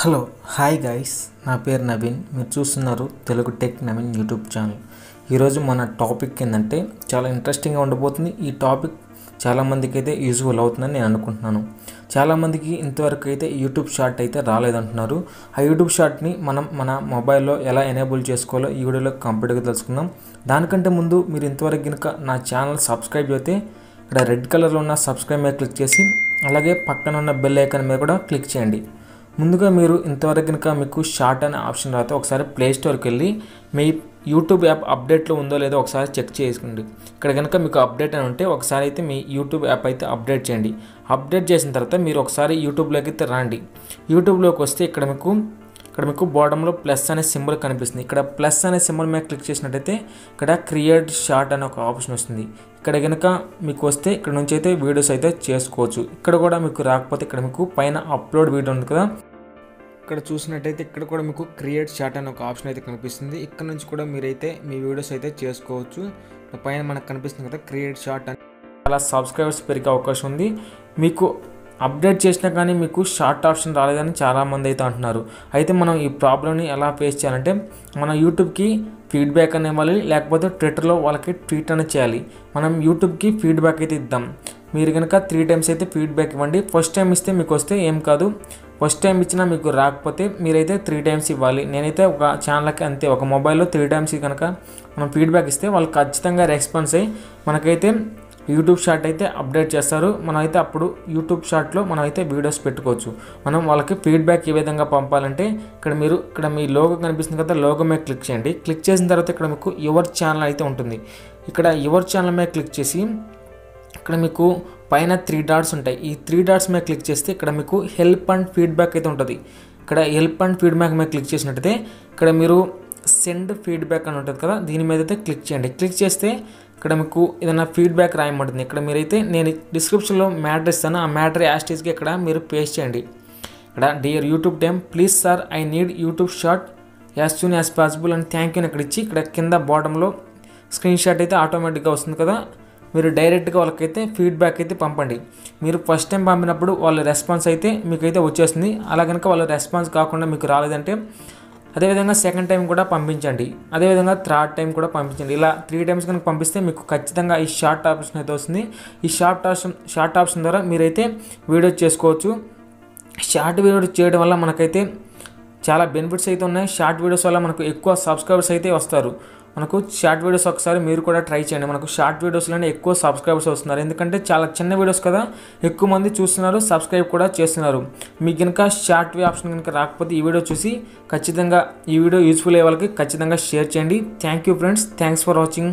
Hello hi guys, నా పేరు నవీన్. మీరు చూస్తున్నారు Telugu tech Naveen YouTube channel. ఈరోజు మన టాపిక్ ఏంటంటే చాలా ఇంట్రెస్టింగ్గా ఉండబోతుంది. ఈ టాపిక్ చాలామందికి అయితే యూజ్ఫుల్ అవుతుందని నేను అనుకుంటున్నాను. చాలామందికి ఇంతవరకు అయితే యూట్యూబ్ షార్ట్ అయితే రాలేదంటున్నారు. ఆ యూట్యూబ్ షార్ట్ని మనం మన మొబైల్లో ఎలా ఎనేబుల్ చేసుకోవాలో ఈ వీడియోలో కంప్లీట్గా తెలుసుకుందాం. దానికంటే ముందు మీరు ఇంతవరకు కనుక నా ఛానల్ సబ్స్క్రైబ్ అయితే ఇక్కడ రెడ్ కలర్లో ఉన్న సబ్స్క్రైబ్ మీద క్లిక్ చేసి అలాగే పక్కన ఉన్న బెల్ ఐకాన్ మీద కూడా క్లిక్ చేయండి. ముందుగా మీరు ఇంతవరకు కనుక మీకు షార్ట్ అనే ఆప్షన్ రాతే ఒకసారి ప్లే స్టోర్కి వెళ్ళి మీ యూట్యూబ్ యాప్ అప్డేట్లో ఉందో లేదో ఒకసారి చెక్ చేసుకోండి. ఇక్కడ కనుక మీకు అప్డేట్ అని ఉంటే ఒకసారి అయితే మీ యూట్యూబ్ యాప్ అయితే అప్డేట్ చేయండి. అప్డేట్ చేసిన తర్వాత మీరు ఒకసారి యూట్యూబ్లోకి అయితే రండి. యూట్యూబ్లోకి వస్తే ఇక్కడ మీకు బాటంలో ప్లస్ అనే సింబల్ కనిపిస్తుంది. ఇక్కడ ప్లస్ అనే సింబల్ మీద క్లిక్ చేసినట్టయితే ఇక్కడ క్రియేట్ షార్ట్ అనే ఒక ఆప్షన్ వస్తుంది. ఇక్కడ కనుక మీకు వస్తే ఇక్కడ నుంచి అయితే వీడియోస్ అయితే చేసుకోవచ్చు. ఇక్కడ కూడా మీకు రాకపోతే ఇక్కడ మీకు పైన అప్లోడ్ వీడియో ఉంది కదా, ఇక్కడ చూసినట్టయితే ఇక్కడ కూడా మీకు క్రియేట్ షార్ట్ అనే ఒక ఆప్షన్ అయితే కనిపిస్తుంది. ఇక్కడ నుంచి కూడా మీరైతే మీ వీడియోస్ అయితే చేసుకోవచ్చు. పైన మనకు కనిపిస్తుంది కదా క్రియేట్ షార్ట్ అని. చాలా సబ్స్క్రైబర్స్ పెరిగే అవకాశం ఉంది. మీకు అప్డేట్ చేసినా కానీ మీకు షార్ట్ ఆప్షన్ రాలేదని చాలామంది అయితే అంటున్నారు. అయితే మనం ఈ ప్రాబ్లమ్ని ఎలా ఫేస్ చేయాలంటే మన యూట్యూబ్కి ఫీడ్బ్యాక్ అని ఇవ్వాలి, లేకపోతే ట్విట్టర్లో వాళ్ళకి ట్వీట్ అని చేయాలి. మనం యూట్యూబ్కి ఫీడ్బ్యాక్ అయితే ఇద్దాం. మీరు కనుక 3 times అయితే ఫీడ్బ్యాక్ ఇవ్వండి. ఫస్ట్ టైం ఇస్తే మీకు వస్తే ఏం కాదు, ఫస్ట్ టైం ఇచ్చినా మీకు రాకపోతే మీరైతే 3 times ఇవ్వాలి. నేనైతే ఒక ఛానల్కి అంతే, ఒక మొబైల్లో 3 times కనుక మనం ఫీడ్బ్యాక్ ఇస్తే వాళ్ళు ఖచ్చితంగా రెస్పాన్స్ అయ్యి మనకైతే యూట్యూబ్ షార్ట్ అయితే అప్డేట్ చేస్తారు. మనమైతే అప్పుడు యూట్యూబ్ షార్ట్లో మనం అయితే వీడియోస్ పెట్టుకోవచ్చు. మనం వాళ్ళకి ఫీడ్బ్యాక్ ఏ విధంగా పంపాలంటే ఇక్కడ మీ లోగో కనిపిస్తుంది కదా, లోగో మీద క్లిక్ చేయండి. క్లిక్ చేసిన తర్వాత ఇక్కడ మీకు యువర్ ఛానల్ అయితే ఉంటుంది. ఇక్కడ యువర్ ఛానల్ మీద క్లిక్ చేసి ఇక్కడ మీకు పైన 3 dots ఉంటాయి. ఈ 3 dots మీద క్లిక్ చేస్తే ఇక్కడ మీకు హెల్ప్ అండ్ ఫీడ్బ్యాక్ అయితే ఉంటుంది. ఇక్కడ హెల్ప్ అండ్ ఫీడ్బ్యాక్ మీద క్లిక్ చేసినట్టయితే ఇక్కడ మీరు సెండ్ ఫీడ్బ్యాక్ అని ఉంటుంది కదా, దీని మీద అయితే క్లిక్ చేయండి. క్లిక్ చేస్తే ఇక్కడ మీకు ఏదైనా ఫీడ్బ్యాక్ రాయమంటుంది. ఇక్కడ మీరైతే నేను డిస్క్రిప్షన్లో మ్యాటర్ ఇస్తాను, ఆ మ్యాటర్ యాస్టీస్కి ఇక్కడ మీరు పేస్ట్ చేయండి. ఇక్కడ dear YouTube team, please sir I need YouTube short as soon as possible అని థ్యాంక్ యూ అని ఇక్కడ ఇచ్చి ఇక్కడ కింద బాటంలో స్క్రీన్ షాట్ అయితే ఆటోమేటిక్గా వస్తుంది కదా, మీరు డైరెక్ట్గా వాళ్ళకైతే ఫీడ్బ్యాక్ అయితే పంపండి. మీరు ఫస్ట్ టైం పంపినప్పుడు వాళ్ళ రెస్పాన్స్ అయితే మీకైతే వచ్చేస్తుంది. అలా కనుక వాళ్ళ రెస్పాన్స్ కాకుండా మీకు రాలేదంటే అదేవిధంగా సెకండ్ టైం కూడా పంపించండి, అదేవిధంగా థర్డ్ టైం కూడా పంపించండి. ఇలా 3 times కనుక పంపిస్తే మీకు ఖచ్చితంగా ఈ షార్ట్ ఆప్షన్ అయితే వస్తుంది. ఈ షార్ట్ ఆప్షన్ ద్వారా మీరైతే వీడియో చేసుకోవచ్చు. షార్ట్ వీడియో చేయడం వల్ల మనకైతే చాలా బెనిఫిట్స్ అయితే ఉన్నాయి. షార్ట్ వీడియోస్ వల్ల మనకు ఎక్కువ సబ్స్క్రైబర్స్ అయితే వస్తారు. మనకు షార్ట్ వీడియోస్ ఒకసారి మీరు కూడా ట్రై చేయండి. మనకు షార్ట్ వీడియోస్లోనే ఎక్కువ సబ్స్క్రైబర్స్ వస్తున్నారు. ఎందుకంటే చాలా చిన్న వీడియోస్ కదా, ఎక్కువ మంది చూస్తున్నారు, సబ్స్క్రైబ్ కూడా చేస్తున్నారు. మీకు కనుక షార్ట్ ఆప్షన్ కనుక రాకపోతే ఈ వీడియో చూసి ఖచ్చితంగా ఈ వీడియో యూస్ఫుల్ అయ్యే వాళ్ళకి ఖచ్చితంగా షేర్ చేయండి. Thank you friends, thanks for watching.